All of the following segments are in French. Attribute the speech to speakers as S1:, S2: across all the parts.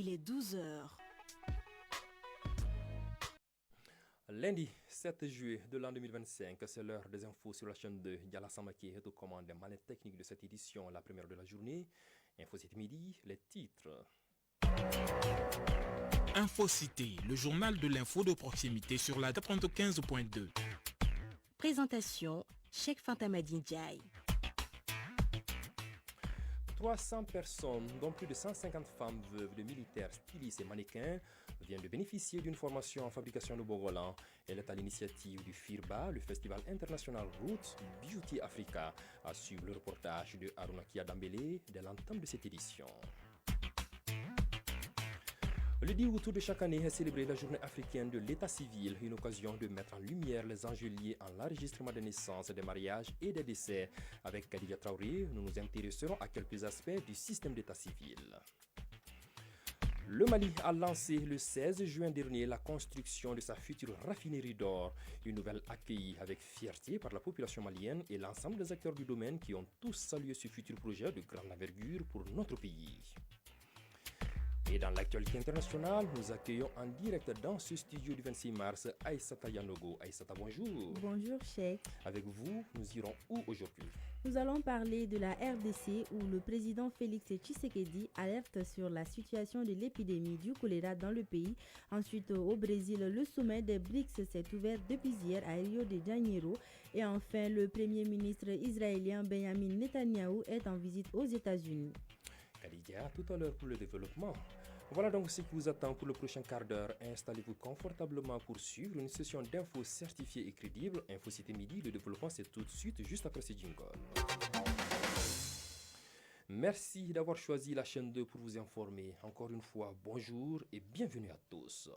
S1: Il est 12 heures.
S2: Lundi 7 juillet de l'an 2025, c'est l'heure des infos sur la chaîne 2. Yala Samaki est aux commandes des manettes techniques de cette édition, la première de la journée. Info Cité Midi, les titres.
S3: Info Cité, le journal de l'info de proximité sur la 95.2.
S1: Présentation, Cheikh Fantamadi Ndiaye.
S2: 300 personnes, dont plus de 150 femmes veuves de militaires, stylistes et mannequins, viennent de bénéficier d'une formation en fabrication de Bogolan. Elle est à l'initiative du FIRBA, le Festival international Roots Beauty Africa, à suivre le reportage de Haruna Dambélé dès l'entame de cette édition. Le 10 août de chaque année est célébrée la journée africaine de l'état civil, une occasion de mettre en lumière les enjeux liés à l'enregistrement des naissances, des mariages et des décès. Avec Khadija Traoré, nous nous intéresserons à quelques aspects du système d'état civil. Le Mali a lancé le 16 juin dernier la construction de sa future raffinerie d'or, une nouvelle accueillie avec fierté par la population malienne et l'ensemble des acteurs du domaine qui ont tous salué ce futur projet de grande envergure pour notre pays. Et dans l'actualité internationale, nous accueillons en direct dans ce studio du 26 mars Aïssata Yanogo. Aïssata, bonjour.
S4: Bonjour, Cheikh.
S2: Avec vous, nous irons où aujourd'hui?
S4: Nous allons parler de la RDC où le président Félix Tshisekedi alerte sur la situation de l'épidémie du choléra dans le pays. Ensuite, au Brésil, le sommet des BRICS s'est ouvert depuis hier à Rio de Janeiro. Et enfin, le premier ministre israélien Benjamin Netanyahou est en visite aux États-Unis.
S2: Khadija, tout à l'heure pour le développement. Voilà donc ce qui vous attend pour le prochain quart d'heure. Installez-vous confortablement pour suivre une session d'infos certifiées et crédibles. Info Cité Midi, le développement c'est tout de suite juste après ce jingle. Merci d'avoir choisi la chaîne 2 pour vous informer. Encore une fois, bonjour et bienvenue à tous.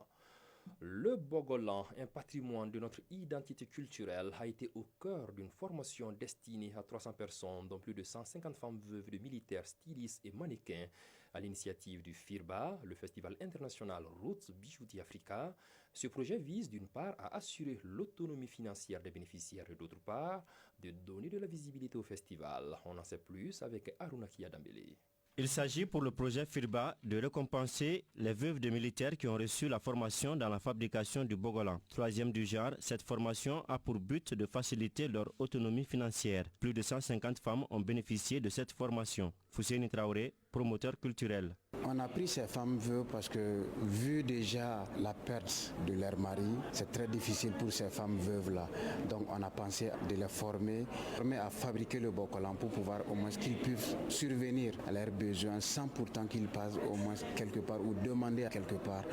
S2: Le Bogolan, un patrimoine de notre identité culturelle, a été au cœur d'une formation destinée à 300 personnes, dont plus de 150 femmes veuves de militaires, stylistes et mannequins, à l'initiative du FIRBA, le Festival international Roots Beauty Africa. Ce projet vise d'une part à assurer l'autonomie financière des bénéficiaires et d'autre part de donner de la visibilité au festival. On en sait plus avec Haruna Dambélé.
S5: Il s'agit pour le projet FIRBA de récompenser les veuves de militaires qui ont reçu la formation dans la fabrication du Bogolan. Troisième du genre, cette formation a pour but de faciliter leur autonomie financière. Plus de 150 femmes ont bénéficié de cette formation. Fousseini Traoré, promoteur culturel.
S6: On a pris ces femmes veuves parce que, vu déjà la perte de leur mari, c'est très difficile pour ces femmes veuves-là. Donc on a pensé de les former à fabriquer le Bogolan pour pouvoir au moins qu'ils puissent survenir à leurs besoins sans pourtant qu'ils passent au moins quelque part ou demander à quelque part,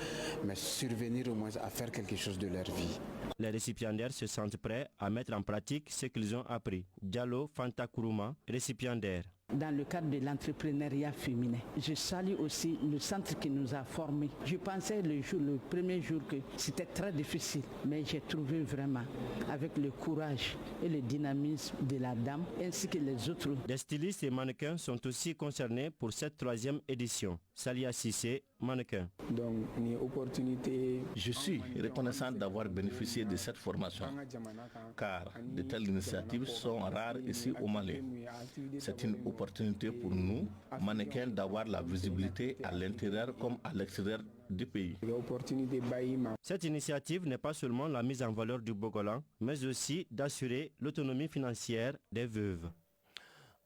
S6: mais survenir au moins à faire quelque chose de leur vie.
S5: Les récipiendaires se sentent prêts à mettre en pratique ce qu'ils ont appris. Diallo Fanta Kourouma, récipiendaire.
S7: Dans le cadre de l'entrepreneuriat féminin, je salue aussi le centre qui nous a formés. Je pensais le premier jour que c'était très difficile, mais j'ai trouvé vraiment avec le courage et le dynamisme de la dame ainsi que les autres.
S5: Des stylistes et mannequins sont aussi concernés pour cette troisième édition. Salia Sissé, mannequin.
S6: Donc, une opportunité.
S8: Je suis reconnaissant d'avoir bénéficié de cette formation, car de telles initiatives sont rares ici au Mali. C'est une opportunité pour nous, mannequins, d'avoir la visibilité à l'intérieur comme à l'extérieur du pays.
S5: Cette initiative n'est pas seulement la mise en valeur du Bogolan, mais aussi d'assurer l'autonomie financière des veuves.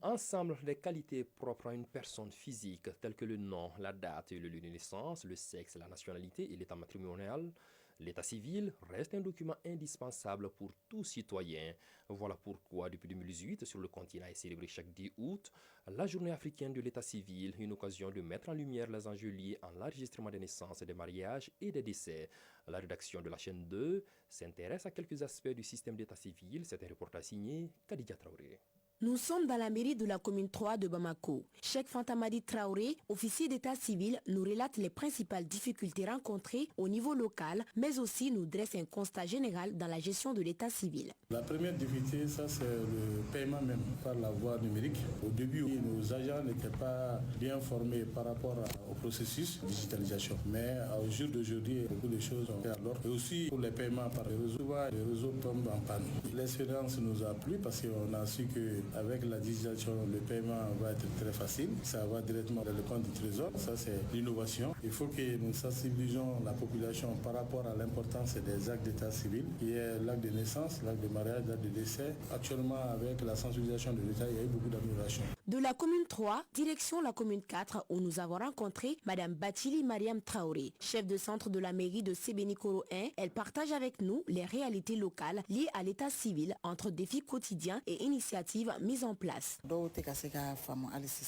S2: Ensemble, les qualités propres à une personne physique, telles que le nom, la date et le lieu de naissance, le sexe, la nationalité et l'état matrimonial, l'état civil reste un document indispensable pour tout citoyen. Voilà pourquoi, depuis 2018, sur le continent est célébrée chaque 10 août la journée africaine de l'état civil, une occasion de mettre en lumière les enjeux liés à l'enregistrement des naissances, des mariages et des décès. La rédaction de la chaîne 2 s'intéresse à quelques aspects du système d'état civil. C'est un reportage signé Khadija Traoré.
S9: Nous sommes dans la mairie de la commune 3 de Bamako. Cheikh Fantamadi Traoré, officier d'état civil, nous relate les principales difficultés rencontrées au niveau local, mais aussi nous dresse un constat général dans la gestion de l'état civil.
S10: La première difficulté, ça c'est le paiement même par la voie numérique. Au début, nos agents n'étaient pas bien formés par rapport au processus de digitalisation. Mais au jour d'aujourd'hui, beaucoup de choses ont été à l'ordre. Et aussi pour les paiements par les réseaux tombent en panne. L'expérience nous a plu parce qu'on a su que Avec la digitalisation, le paiement va être très facile. Ça va directement dans le compte du trésor. Ça, c'est l'innovation. Il faut que nous sensibilisons la population par rapport à l'importance des actes d'état civil, qui est l'acte de naissance, l'acte de mariage, l'acte de décès. Actuellement, avec la sensibilisation de l'État, il y a eu beaucoup d'améliorations.
S9: De la commune 3, direction la commune 4, où nous avons rencontré Madame Batili Mariam Traoré, chef de centre de la mairie de Sébenikoro 1. Elle partage avec nous les réalités locales liées à l'état civil entre défis quotidiens et initiatives mises en place.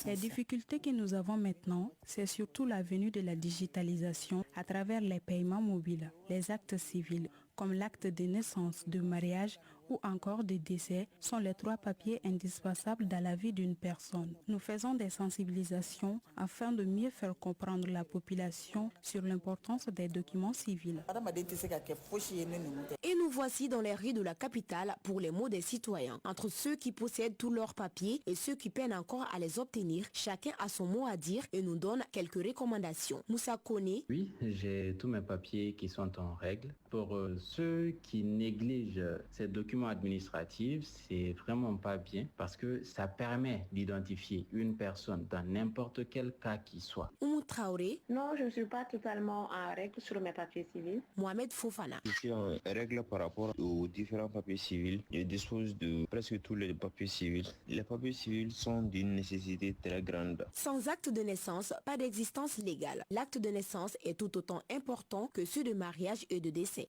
S11: Les difficultés que nous avons maintenant, c'est surtout la venue de la digitalisation à travers les paiements mobiles, les actes civils, comme l'acte de naissance, de mariage ou encore de décès, sont les 3 papiers indispensables dans la vie d'une personne. Nous faisons des sensibilisations afin de mieux faire comprendre la population sur l'importance des documents civils.
S9: Et nous voici dans les rues de la capitale pour les mots des citoyens. Entre ceux qui possèdent tous leurs papiers et ceux qui peinent encore à les obtenir, chacun a son mot à dire et nous donne quelques recommandations. Moussa Kone.
S12: Oui, j'ai tous mes papiers qui sont en règle. Pour ceux qui négligent ces documents administratifs, c'est vraiment pas bien parce que ça permet d'identifier une personne dans n'importe quel cas qu'il soit.
S9: Oumou Traoré.
S13: Non, je ne suis pas totalement en règle sur mes papiers civils.
S9: Mohamed Fofana.
S14: Je suis en règle par rapport aux différents papiers civils. Je dispose de presque tous les papiers civils. Les papiers civils sont d'une nécessité très grande.
S9: Sans acte de naissance, pas d'existence légale. L'acte de naissance est tout autant important que ceux de mariage et de décès.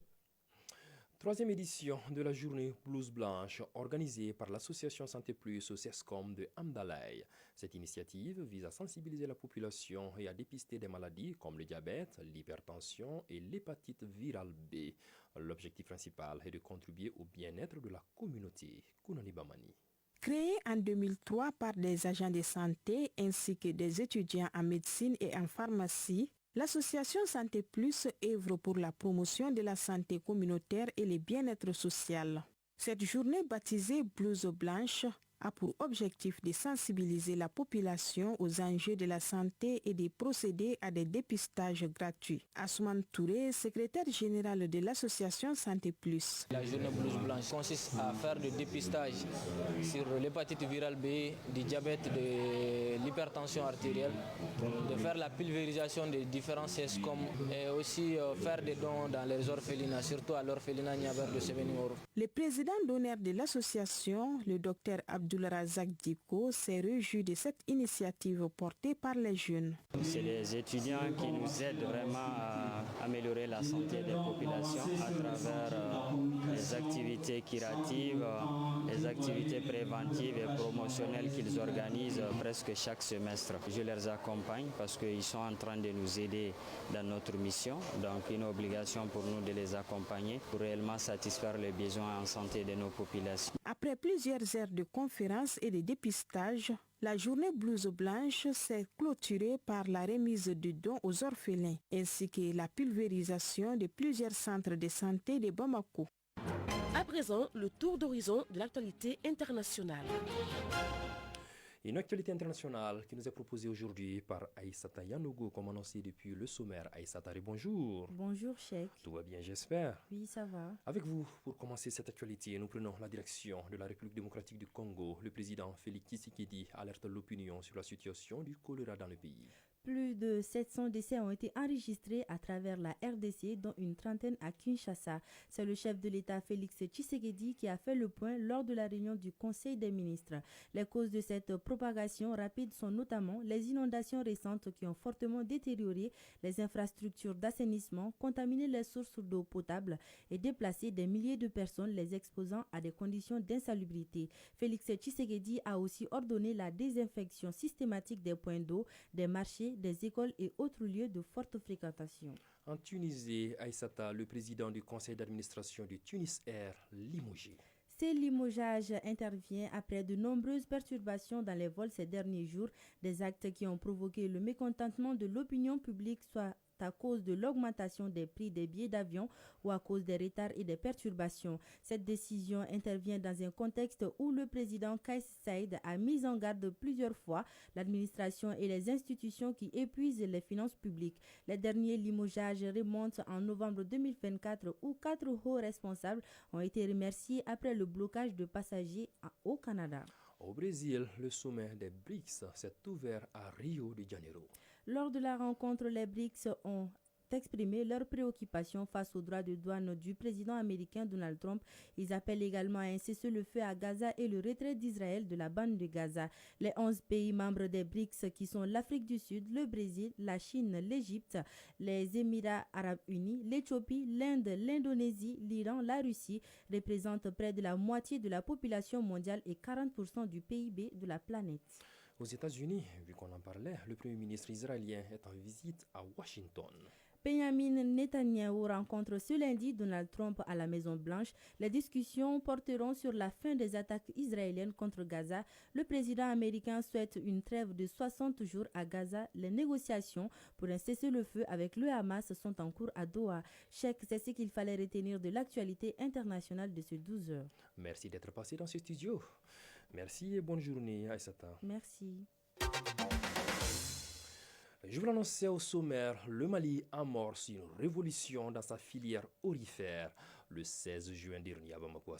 S2: 3e édition de la journée Blouse Blanche organisée par l'association Santé Plus au CESCOM de Amdalaï. Cette initiative vise à sensibiliser la population et à dépister des maladies comme le diabète, l'hypertension et l'hépatite virale B. L'objectif principal est de contribuer au bien-être de la communauté. Kounani Bamani.
S11: Créée en 2003 par des agents de santé ainsi que des étudiants en médecine et en pharmacie, l'association Santé Plus œuvre pour la promotion de la santé communautaire et le bien-être social. Cette journée baptisée Blouse Blanche a pour objectif de sensibiliser la population aux enjeux de la santé et de procéder à des dépistages gratuits. Assoumane Touré, secrétaire général de l'association Santé Plus.
S15: La journée Blouse Blanche consiste à faire du dépistage sur l'hépatite virale B, du diabète, de l'hypertension artérielle, de faire la pulvérisation des différents CESCOM et aussi faire des dons dans les orphelinats, surtout à l'orphelinat Niaber de Sébenikoro.
S11: Le président d'honneur de l'association, le docteur Abdulrazak Diko, s'est réjoui de cette initiative portée par les jeunes.
S16: C'est les étudiants qui nous aident vraiment à améliorer la santé des populations à travers les activités curatives, les activités préventives et promotionnelles qu'ils organisent presque chaque semestre. Je les accompagne parce qu'ils sont en train de nous aider dans notre mission. Donc une obligation pour nous de les accompagner pour réellement satisfaire les besoins en santé de nos populations.
S11: Après plusieurs heures de conférences et de dépistage, la journée Blouse Blanche s'est clôturée par la remise de dons aux orphelins ainsi que la pulvérisation de plusieurs centres de santé de Bamako.
S1: À présent, le tour d'horizon de l'actualité internationale.
S2: Une actualité internationale qui nous est proposée aujourd'hui par Aïssata Yanogo, comme annoncé depuis le sommaire. Aïssata, bonjour.
S4: Bonjour, Cheikh.
S2: Tout va bien, j'espère.
S4: Oui, ça va.
S2: Avec vous, pour commencer cette actualité, nous prenons la direction de la République démocratique du Congo. Le président Félix Tshisekedi alerte l'opinion sur la situation du choléra dans le pays.
S4: Plus de 700 décès ont été enregistrés à travers la RDC, dont une trentaine à Kinshasa. C'est le chef de l'État Félix Tshisekedi qui a fait le point lors de la réunion du Conseil des ministres. Les causes de cette propagation rapide sont notamment les inondations récentes qui ont fortement détérioré les infrastructures d'assainissement, contaminé les sources d'eau potable et déplacé des milliers de personnes, les exposant à des conditions d'insalubrité. Félix Tshisekedi a aussi ordonné la désinfection systématique des points d'eau, des marchés, des écoles et autres lieux de forte fréquentation.
S2: En Tunisie, Aïssata, le président du conseil d'administration du Tunis Air, limogé.
S4: Ce limogeage intervient après de nombreuses perturbations dans les vols ces derniers jours, des actes qui ont provoqué le mécontentement de l'opinion publique, soit à cause de l'augmentation des prix des billets d'avion ou à cause des retards et des perturbations. Cette décision intervient dans un contexte où le président Kais Saied a mis en garde plusieurs fois l'administration et les institutions qui épuisent les finances publiques. Les derniers limogeages remontent en novembre 2024 où 4 hauts responsables ont été remerciés après le blocage de passagers au Canada.
S2: Au Brésil, le sommet des BRICS s'est ouvert à Rio de Janeiro.
S4: Lors de la rencontre, les BRICS ont exprimé leurs préoccupations face aux droits de douane du président américain Donald Trump. Ils appellent également à un cessez-le-feu à Gaza et le retrait d'Israël de la bande de Gaza. Les 11 pays membres des BRICS qui sont l'Afrique du Sud, le Brésil, la Chine, l'Égypte, les Émirats arabes unis, l'Éthiopie, l'Inde, l'Indonésie, l'Iran, la Russie représentent près de la moitié de la population mondiale et 40% du PIB de la planète.
S2: Aux États-Unis, vu qu'on en parlait, le Premier ministre israélien est en visite à Washington.
S4: Benjamin Netanyahu rencontre ce lundi Donald Trump à la Maison-Blanche. Les discussions porteront sur la fin des attaques israéliennes contre Gaza. Le président américain souhaite une trêve de 60 jours à Gaza. Les négociations pour un cessez-le-feu avec le Hamas sont en cours à Doha. C'est ce qu'il fallait retenir de l'actualité internationale de ces 12 heures.
S2: Merci d'être passé dans ce studio. Merci et bonne journée, Aïssata.
S4: Merci.
S2: Je vous l'annonçais au sommaire, le Mali amorce une révolution dans sa filière aurifère. Le 16 juin dernier à Bamako,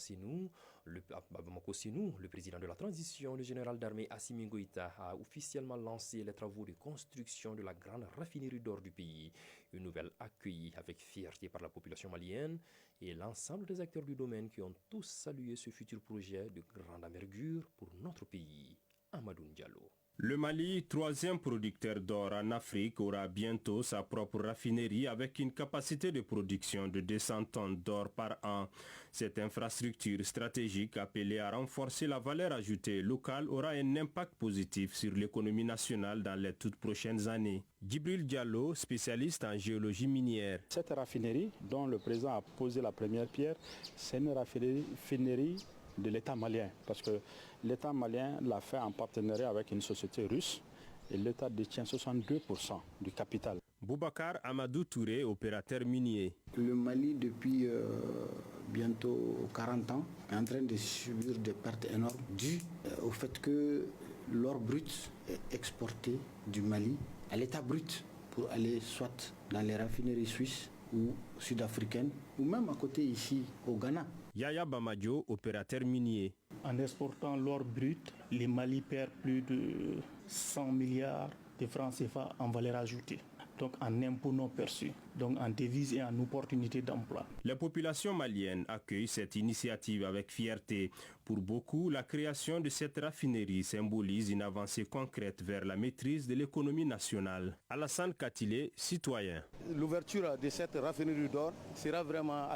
S2: le président de la transition, le général d'armée Assimi Goïta, a officiellement lancé les travaux de construction de la grande raffinerie d'or du pays. Une nouvelle accueillie avec fierté par la population malienne et l'ensemble des acteurs du domaine qui ont tous salué ce futur projet de grande envergure pour notre pays. Amadou Diallo.
S17: Le Mali, troisième producteur d'or en Afrique, aura bientôt sa propre raffinerie avec une capacité de production de 200 tonnes d'or par an. Cette infrastructure stratégique appelée à renforcer la valeur ajoutée locale aura un impact positif sur l'économie nationale dans les toutes prochaines années. Djibril Diallo, spécialiste en géologie minière.
S18: Cette raffinerie dont le président a posé la première pierre, c'est une raffinerie de l'État malien, parce que l'État malien l'a fait en partenariat avec une société russe et l'État détient 62% du capital.
S17: Boubacar Amadou Touré, opérateur minier.
S19: Le Mali, depuis bientôt 40 ans, est en train de subir des pertes énormes dues au fait que l'or brut est exporté du Mali à l'État brut pour aller soit dans les raffineries suisses ou sud-africaines ou même à côté ici au Ghana.
S17: Yaya Bamadio, opérateur minier.
S20: En exportant l'or brut, le Mali perd plus de 100 milliards de francs CFA en valeur ajoutée. Donc en impôts non perçus, donc en devises et en opportunités d'emploi.
S17: La population malienne accueille cette initiative avec fierté. Pour beaucoup, la création de cette raffinerie symbolise une avancée concrète vers la maîtrise de l'économie nationale. Alassane Katilé, citoyen.
S21: L'ouverture de cette raffinerie d'or sera vraiment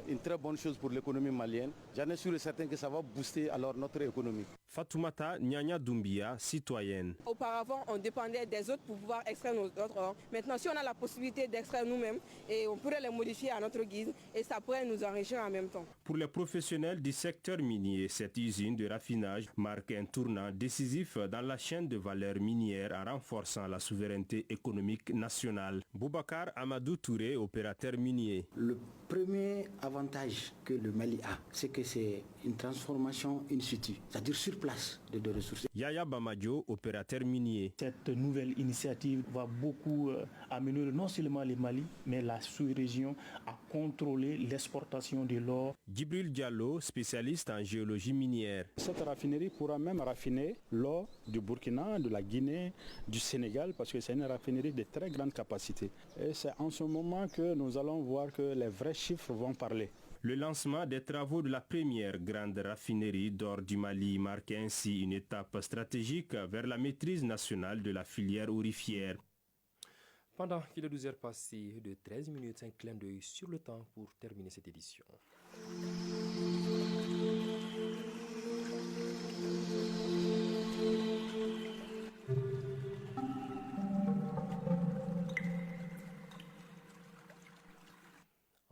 S21: une très bonne chose pour l'économie malienne. J'en ai sûr et certain que ça va booster notre économie.
S17: Fatoumata Nyanya Doumbia, citoyenne.
S22: Auparavant, on dépendait des autres pour pouvoir extraire notre or. Maintenant, si on a la possibilité d'extraire nous-mêmes, et on pourrait les modifier à notre guise et ça pourrait nous enrichir en même temps.
S17: Pour les professionnels du secteur minier, cette usine de raffinage marque un tournant décisif dans la chaîne de valeur minière en renforçant la souveraineté économique nationale. Boubacar Amadou Touré, opérateur minier.
S19: Le premier avantage que le Mali a, c'est que c'est une transformation in situ, c'est-à-dire sur place de ressources.
S17: Yaya Bamadio, opérateur minier.
S20: Cette nouvelle initiative va beaucoup améliorer non seulement le Mali, mais la sous-région à contrôler l'exportation de l'or.
S17: Djibril Diallo, spécialiste en géologie minière.
S18: Cette raffinerie pourra même raffiner l'or du Burkina, de la Guinée, du Sénégal, parce que c'est une raffinerie de très grande capacité. Et c'est en ce moment que nous allons voir que les vrais chiffres vont parler.
S17: Le lancement des travaux de la première grande raffinerie d'or du Mali marque ainsi une étape stratégique vers la maîtrise nationale de la filière aurifère.
S2: Pendant qu'il est 12 heures passées de 13 minutes, un clin d'œil sur le temps pour terminer cette édition.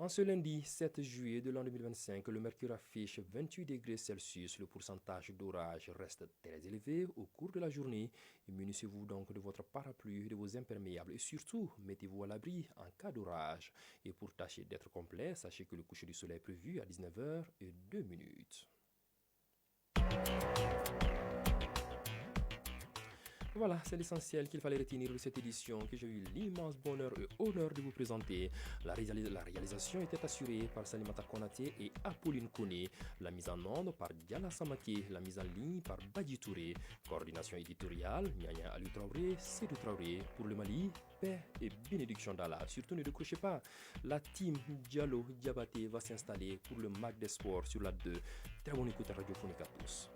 S2: En ce lundi 7 juillet de l'an 2025, le mercure affiche 28 degrés Celsius. Le pourcentage d'orage reste très élevé au cours de la journée. Munissez-vous donc de votre parapluie, de vos imperméables et surtout, mettez-vous à l'abri en cas d'orage. Et pour tâcher d'être complet, sachez que le coucher du soleil est prévu à 19h02. Voilà, c'est l'essentiel qu'il fallait retenir de cette édition que j'ai eu l'immense bonheur et honneur de vous présenter. La réalisation était assurée par Salimata Konaté et Apolline Kone. La mise en onde par Diana Samake. La mise en ligne par Badi Touré. Coordination éditoriale, Nyanya Ali Traoré, Sédou Traoré. Pour le Mali, paix et bénédiction d'Allah. Surtout ne décrochez pas. La team Diallo Diabaté va s'installer pour le Mac des Sports sur la 2. Très bonne écoute radiophonique à tous.